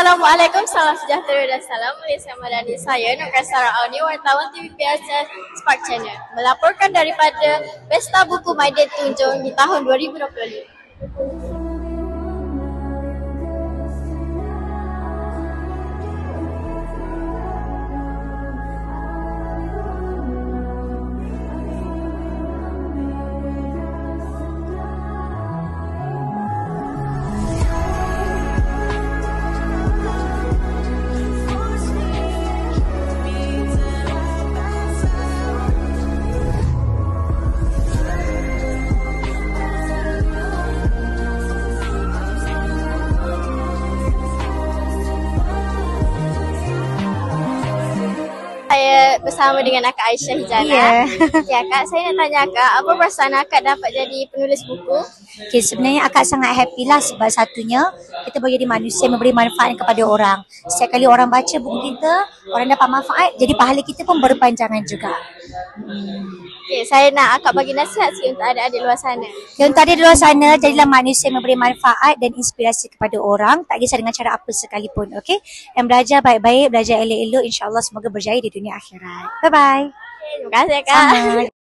Assalamualaikum, salam sejahtera dan salam Malaysia Madani. Saya Nur Kaisara Auni, wartawan TVPS Spark Channel, melaporkan daripada Pesta Buku Maidan Tunjung di tahun 2025. Saya bersama dengan Akak Aisyah Hijana. Ya, Kak, saya nak tanya Akak, apa perasaan Akak dapat jadi penulis buku? Okay, sebenarnya akak sangat happy lah sebab satunya kita boleh jadi manusia yang memberi manfaat kepada orang. Setiap kali orang baca buku kita, orang dapat manfaat, jadi pahala kita pun berpanjangan juga. Okay, saya nak Akak bagi nasihat sikit untuk adik-adik luar sana. Okay, untuk adik di luar sana, jadilah manusia yang memberi manfaat dan inspirasi kepada orang, tak kisah dengan cara apa sekalipun. Okay? Dan belajar baik-baik, belajar elok-elok, insyaAllah semoga berjaya di dunia akhirat. Bye-bye. Terima kasih Kak. Sama.